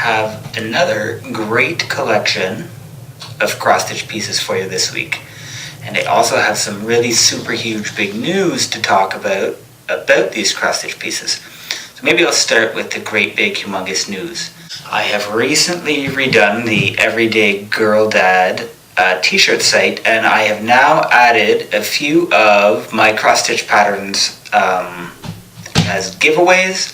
have another great collection of cross-stitch pieces for you this week. And I also have some really super huge big news to talk about these cross-stitch pieces. So maybe I'll start with the great big humongous news. I have recently redone the Everyday Girl Dad t-shirt site, and I have now added a few of my cross-stitch patterns as giveaways,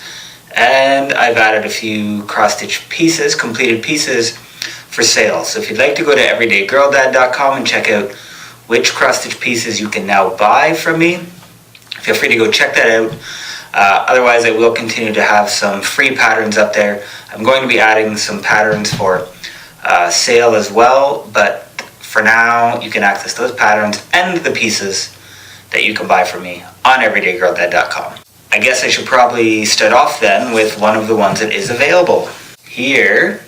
and I've added a few cross-stitch pieces, completed pieces, for sale. So if you'd like to go to everydaygirldad.com and check out which cross-stitch pieces you can now buy from me, feel free to go check that out. Otherwise, I will continue to have some free patterns up there. I'm going to be adding some patterns for sale as well, but for now, you can access those patterns and the pieces that you can buy from me on everydaygirldad.com. I guess I should probably start off then with one of the ones that is available. Here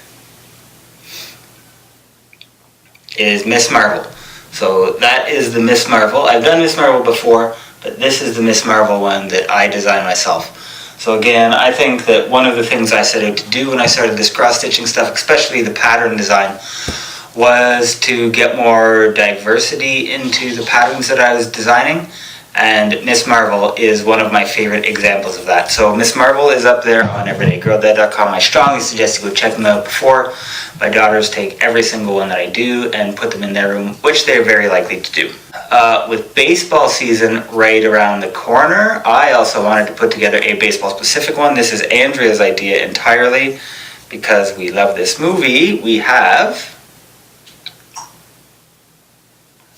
is Miss Marvel. So that is the Miss Marvel. I've done Miss Marvel before, but this is the Miss Marvel one that I designed myself. So again, I think that one of the things I set out to do when I started this cross-stitching stuff, especially the pattern design, was to get more diversity into the patterns that I was designing, and Miss Marvel is one of my favorite examples of that. So Miss Marvel is up there on everydaygirldad.com. I strongly suggest you go check them out before my daughters take every single one that I do and put them in their room, which they're very likely to do. With baseball season right around the corner, I also wanted to put together a baseball specific one. This is Andrea's idea entirely, because we love this movie. We have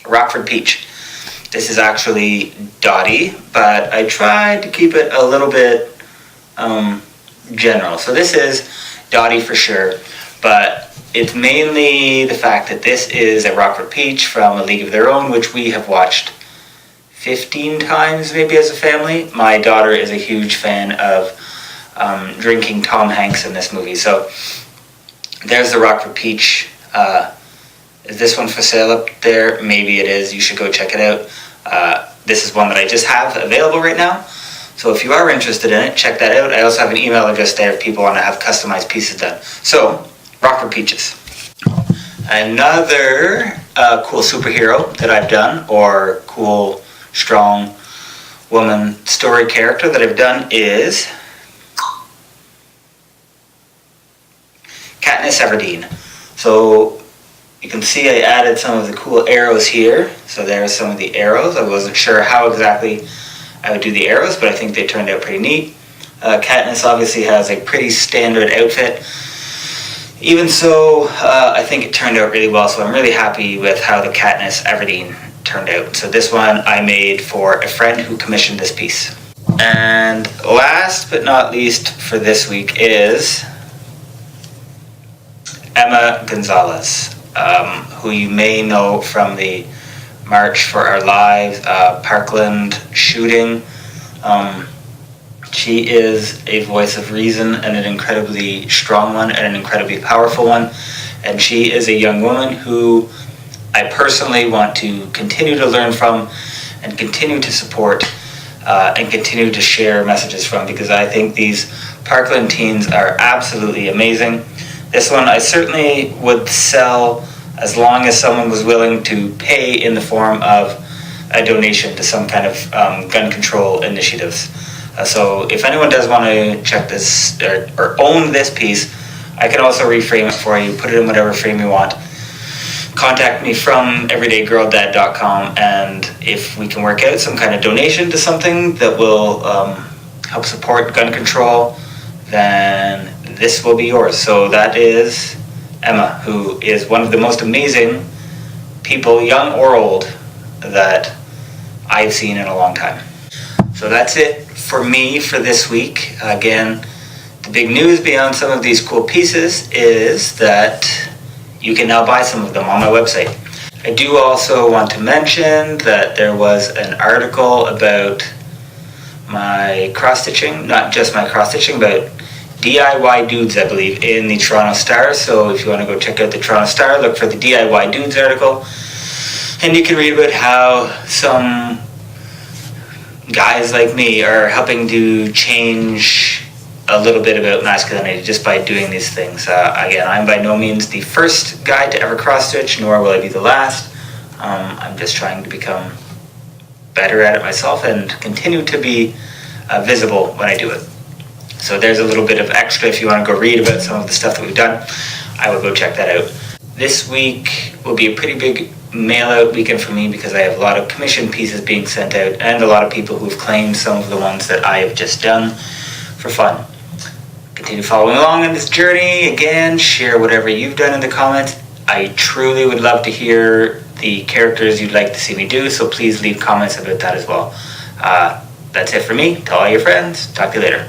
Rockford Peach. This is actually Dottie, but I tried to keep it a little bit general. So this is Dottie for sure, but it's mainly the fact that this is a Rockford Peach from A League of Their Own, which we have watched 15 times maybe as a family. My daughter is a huge fan of drinking Tom Hanks in this movie. So there's the Rockford Peach. Is this one for sale up there? Maybe it is. You should go check it out. This is one that I just have available right now. So if you are interested in it, check that out. I also have an email address there if people want to have customized pieces done. So, Rockford Peaches. Another cool superhero that I've done, or cool, strong woman story character that I've done, is Katniss Everdeen. So you can see I added some of the cool arrows here. So there's some of the arrows. I wasn't sure how exactly I would do the arrows, but I think they turned out pretty neat. Katniss obviously has a pretty standard outfit. Even so, I think it turned out really well, so I'm really happy with how the Katniss Everdeen turned out. So this one I made for a friend who commissioned this piece. And last but not least for this week is Emma González, who you may know from the March for Our Lives Parkland shooting. She is a voice of reason, and an incredibly strong one, and an incredibly powerful one. And she is a young woman who I personally want to continue to learn from and continue to support and continue to share messages from, because I think these Parkland teens are absolutely amazing. This one I certainly would sell as long as someone was willing to pay in the form of a donation to some kind of gun control initiatives. So if anyone does want to check this or own this piece, I can also reframe it for you, put it in whatever frame you want. Contact me from everydaygirldad.com, and if we can work out some kind of donation to something that will help support gun control, then this will be yours. So that is Emma, who is one of the most amazing people, young or old, that I've seen in a long time. So that's it for me for this week. Again, the big news beyond some of these cool pieces is that you can now buy some of them on my website. I do also want to mention that there was an article about my cross-stitching, not just my cross-stitching, but DIY Dudes, I believe, in the Toronto Star. So if you want to go check out the Toronto Star, look for the DIY Dudes article, and you can read about how some guys like me are helping to change a little bit about masculinity just by doing these things. Again, I'm by no means the first guy to ever cross-stitch, nor will I be the last. I'm just trying to become better at it myself and continue to be visible when I do it. So there's a little bit of extra if you want to go read about some of the stuff that we've done. I would go check that out. This week will be a pretty big mail-out weekend for me because I have a lot of commission pieces being sent out and a lot of people who've claimed some of the ones that I have just done for fun. Continue following along on this journey. Again, share whatever you've done in the comments. I truly would love to hear the characters you'd like to see me do, so please leave comments about that as well. That's it for me. Tell all your friends. Talk to you later.